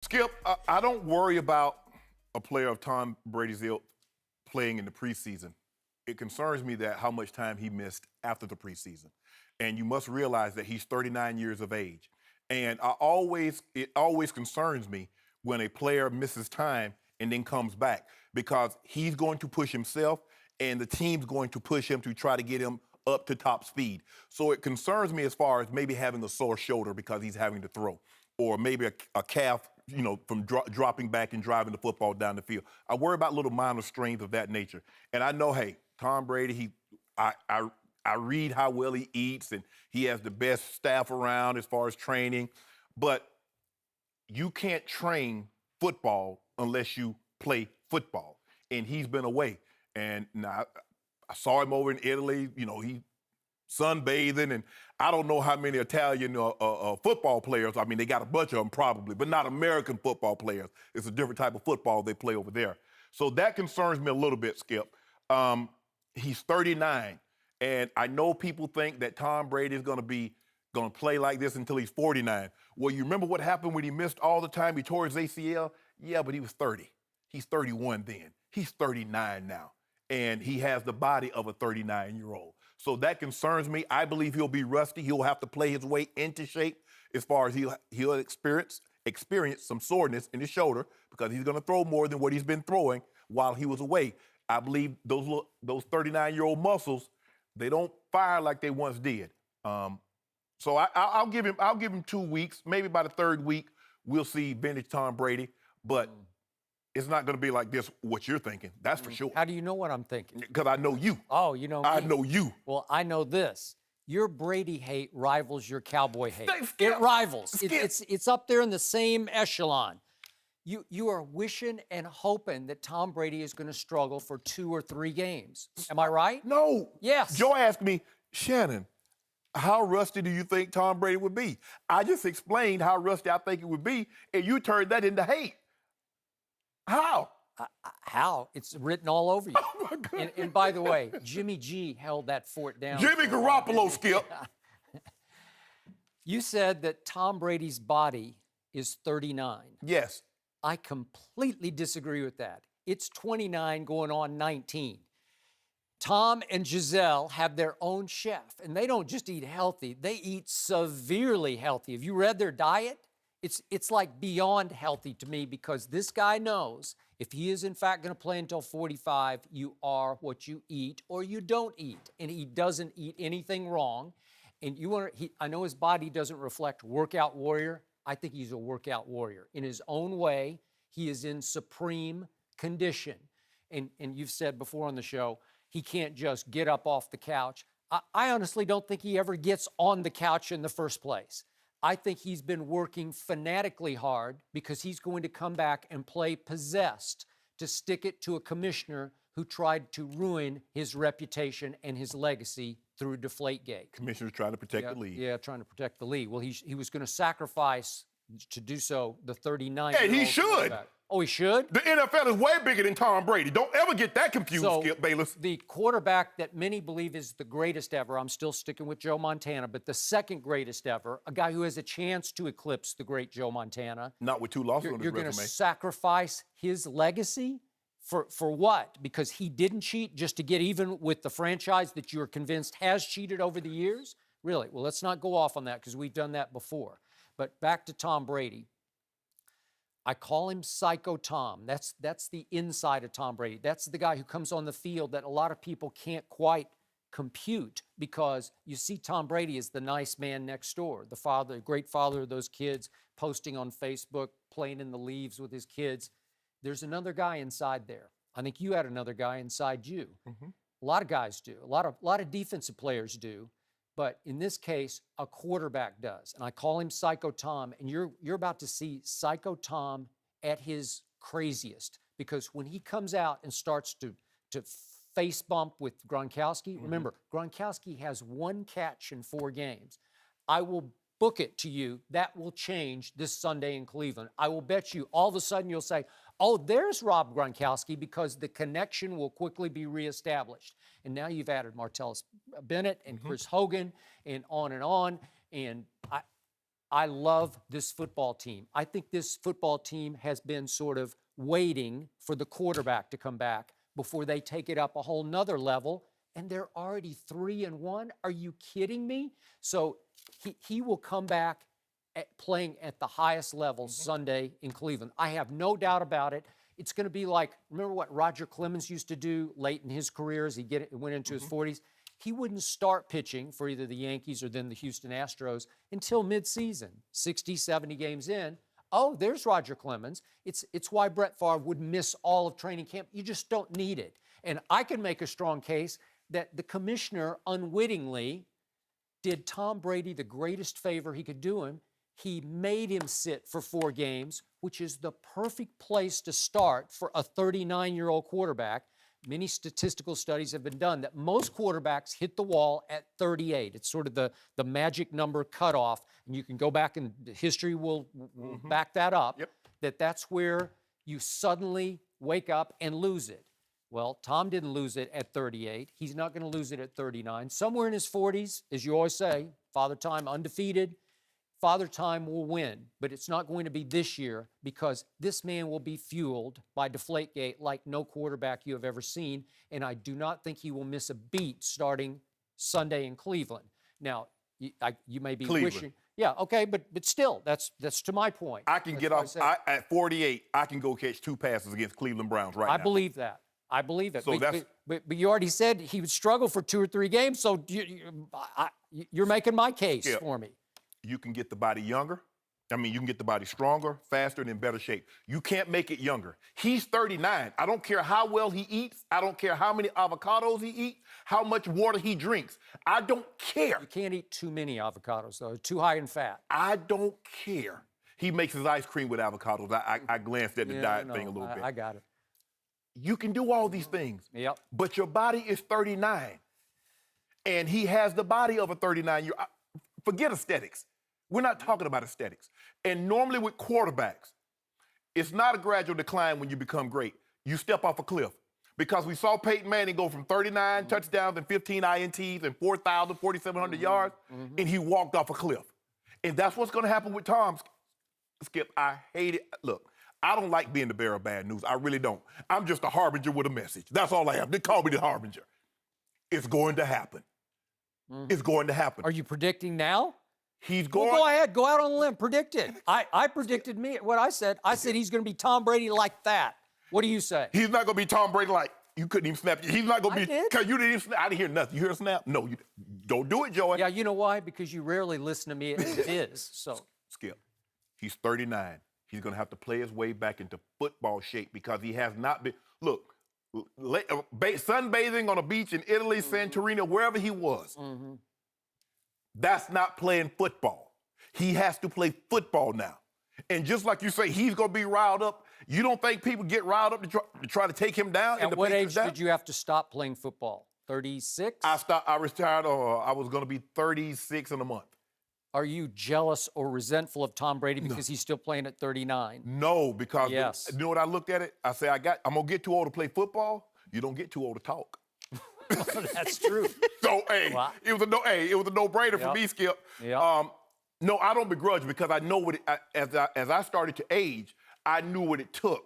Skip, I don't worry about a player of Tom Brady's ilk playing in the preseason. It concerns me that how much time he missed after the preseason. And you must realize that he's 39 years of age. And it always concerns me when a player misses time and then comes back because he's going to push himself and the team's going to push him to try to get him up to top speed. So it concerns me as far as maybe having a sore shoulder because he's having to throw, or maybe a calf, from dropping back and driving the football down the field. I worry about little minor strains of that nature. And I know, hey, Tom Brady, I read how well he eats and he has the best staff around as far as training, but you can't train football unless you play football. And he's been away. And now I saw him over in Italy, he sunbathing, and I don't know how many Italian football players. I mean, they got a bunch of them probably, but not American football players. It's a different type of football they play over there. So that concerns me a little bit, Skip. He's 39, and I know people think that Tom Brady is going to play like this until he's 49. Well, you remember what happened when he missed all the time? He tore his ACL? Yeah, but he was 30. He's 31 then. He's 39 now, and he has the body of a 39-year-old. So that concerns me. I believe he'll be rusty. He'll have to play his way into shape as far as he'll experience some soreness in his shoulder because he's going to throw more than what he's been throwing while he was away. I believe those 39-year-old muscles, they don't fire like they once did. So I'll give him 2 weeks. Maybe by the third week, we'll see vintage Tom Brady. But it's not going to be like this, what you're thinking. That's for sure. How do you know what I'm thinking? Because I know you. Oh, you know me. I know you. Well, I know this. Your Brady hate rivals your Cowboy hate. Skip. It rivals. Skip. It's up there in the same echelon. You are wishing and hoping that Tom Brady is going to struggle for 2 or 3 games. Am I right? No. Yes. Joe asked me, Shannon, how rusty do you think Tom Brady would be? I just explained how rusty I think it would be, and you turned that into hate. How? How? It's written all over you. Oh, my God. And by the way, Jimmy G held that fort down. Jimmy Garoppolo, Skip. You said that Tom Brady's body is 39. Yes. I completely disagree with that. It's 29 going on 19. Tom and Giselle have their own chef, and they don't just eat healthy, they eat severely healthy. Have you read their diet? It's like beyond healthy to me because this guy knows if he is in fact going to play until 45, you are what you eat or you don't eat. And he doesn't eat anything wrong. And I know his body doesn't reflect workout warrior. I think he's a workout warrior. In his own way, he is in supreme condition. And you've said before on the show, he can't just get up off the couch. I honestly don't think he ever gets on the couch in the first place. I think he's been working fanatically hard because he's going to come back and play possessed to stick it to a commissioner who tried to ruin his reputation and his legacy through Deflategate. Commissioner's trying to protect the league. Yeah, trying to protect the league. Well, he was going to sacrifice to do so the 39. Hey, he should. Oh, he should? The NFL is way bigger than Tom Brady. Don't ever get that confused, Skip Bayless. The quarterback that many believe is the greatest ever, I'm still sticking with Joe Montana, but the second greatest ever, a guy who has a chance to eclipse the great Joe Montana. Not with 2 losses on his You're resume. going to sacrifice his legacy for what? Because he didn't cheat just to get even with the franchise that you're convinced has cheated over the years? Really? Well, let's not go off on that because we've done that before. But back to Tom Brady. I call him Psycho Tom. That's the inside of Tom Brady. That's the guy who comes on the field that a lot of people can't quite compute because you see Tom Brady as the nice man next door, the father, the great father of those kids, posting on Facebook, playing in the leaves with his kids. There's another guy inside there. I think you had another guy inside you. Mm-hmm. A lot of guys do. A lot of defensive players do. But in this case, a quarterback does. And I call him Psycho Tom. And you're about to see Psycho Tom at his craziest. Because when he comes out and starts to face bump with Gronkowski, remember, Gronkowski has 1 catch in 4 games. I will book it to you. That will change this Sunday in Cleveland. I will bet you all of a sudden you'll say, oh, there's Rob Gronkowski, because the connection will quickly be reestablished. And now you've added Martellus Bennett and Chris Hogan and on. And I love this football team. I think this football team has been sort of waiting for the quarterback to come back before they take it up a whole nother level. And they're already 3-1. Are you kidding me? So he will come back playing at the highest level Sunday in Cleveland. I have no doubt about it. It's going to be like, remember what Roger Clemens used to do late in his career as he went into his 40s? He wouldn't start pitching for either the Yankees or then the Houston Astros until midseason, 60, 70 games in. Oh, there's Roger Clemens. It's why Brett Favre would miss all of training camp. You just don't need it. And I can make a strong case that the commissioner unwittingly did Tom Brady the greatest favor he could do him. He made him sit for 4 games, which is the perfect place to start for a 39-year-old quarterback. Many statistical studies have been done that most quarterbacks hit the wall at 38. It's sort of the magic number cutoff, and you can go back and history will back that up, that's where you suddenly wake up and lose it. Well, Tom didn't lose it at 38. He's not going to lose it at 39. Somewhere in his 40s, as you always say, Father Time undefeated. Father Time will win, but it's not going to be this year because this man will be fueled by Deflategate like no quarterback you have ever seen, and I do not think he will miss a beat starting Sunday in Cleveland. Now, you may be wishing... Yeah, okay, but still, that's to my point. I can get off... at 48, I can go catch 2 passes against Cleveland Browns right now. I believe that. I believe it. So but you already said he would struggle for 2 or 3 games, so you're making my case for me. You can get the body younger. I mean, you can get the body stronger, faster, and in better shape. You can't make it younger. He's 39. I don't care how well he eats. I don't care how many avocados he eats, how much water he drinks. I don't care. You can't eat too many avocados, though. Too high in fat. I don't care. He makes his ice cream with avocados. I glanced at the diet thing a little bit. I got it. You can do all these things. Yep. But your body is 39. And he has the body of a 39-year-old. Forget aesthetics. We're not talking about aesthetics. And normally with quarterbacks, it's not a gradual decline when you become great. You step off a cliff. Because we saw Peyton Manning go from 39 touchdowns and 15 INTs and 4,700 yards, and he walked off a cliff. And that's what's going to happen with Tom. Skip, I hate it. Look, I don't like being the bearer of bad news. I really don't. I'm just a harbinger with a message. That's all I am. They call me the harbinger. It's going to happen. It's going to happen. Are you predicting now? He's going... Well, go ahead. Go out on a limb. Predict it. I predicted what I said. I said he's going to be Tom Brady like that. What do you say? He's not going to be Tom Brady like... You couldn't even snap. He's not going to be... Because you didn't even snap. I didn't hear nothing. You hear a snap? No, you don't do it, Joey. Yeah, you know why? Because you rarely listen to me as it is. So Skip, he's 39. He's going to have to play his way back into football shape because he has not been... Look, sunbathing on a beach in Italy, Santorini, wherever he was. That's not playing football. He has to play football now. And just like you say, he's going to be riled up. You don't think people get riled up to try to take him down? At what age did you have to stop playing football? 36? I retired, I was going to be 36 in a month. Are you jealous or resentful of Tom Brady because he's still playing at 39? No, because you know what I looked at it? I say, I'm going to get too old to play football. You don't get too old to talk. That's true. So, it was a no-brainer for me, Skip. No, I don't begrudge because I know what as I started to age, I knew what it took.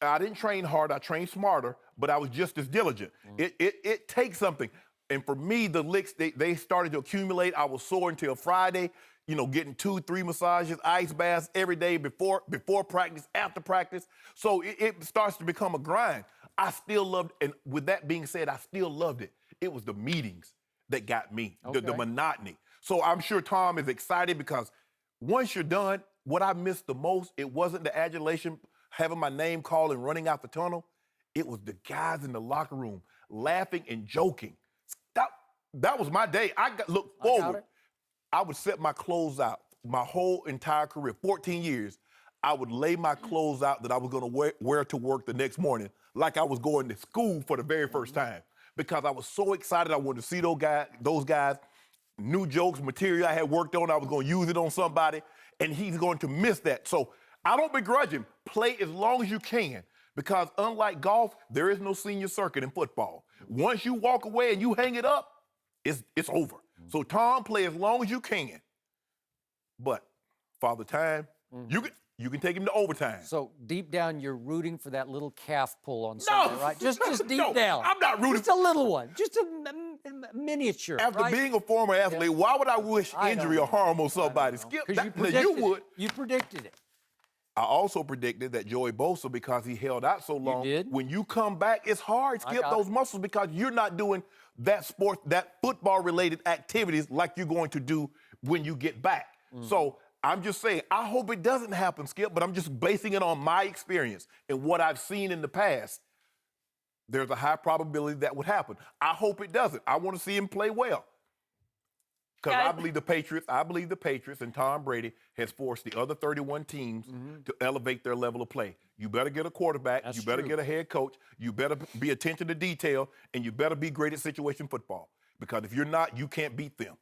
I didn't train hard, I trained smarter, but I was just as diligent. It takes something. And for me, the licks, they started to accumulate. I was sore until Friday, getting 2-3 massages, ice baths every day before practice, after practice. So it starts to become a grind. I still loved, and with that being said, I still loved it. It was the meetings that got me, the monotony. So I'm sure Tom is excited because once you're done, what I missed the most, it wasn't the adulation, having my name called and running out the tunnel. It was the guys in the locker room laughing and joking. That was my day. I looked forward. I would set my clothes out my whole entire career, 14 years. I would lay my clothes out that I was going to wear to work the next morning like I was going to school for the very first time because I was so excited. I wanted to see those guys, new jokes, material I had worked on. I was going to use it on somebody, and he's going to miss that. So I don't begrudge him. Play as long as you can because unlike golf, there is no senior circuit in football. Once you walk away and you hang it up, it's over. So Tom, play as long as you can. But Father Time, you can take him to overtime. So deep down, you're rooting for that little calf pull on Sunday, right? Just deep No, down. I'm not rooting. Just a little one, just a miniature. After right? being a former athlete, why would I wish I don't injury or know. harm on somebody? Skip, Because you would. You predicted it. I also predicted that Joey Bosa, because he held out so long, did? when you come back, it's hard, Skip, got those muscles, because you're not doing that football-related activities like you're going to do when you get back. So I'm just saying, I hope it doesn't happen, Skip, but I'm just basing it on my experience and what I've seen in the past. There's a high probability that would happen. I hope it doesn't. I want to see him play well. Because I believe the Patriots and Tom Brady has forced the other 31 teams to elevate their level of play. You better get a quarterback. That's you better true. get a head coach. You better be attention to detail, and you better be great at situation football. Because if you're not, you can't beat them.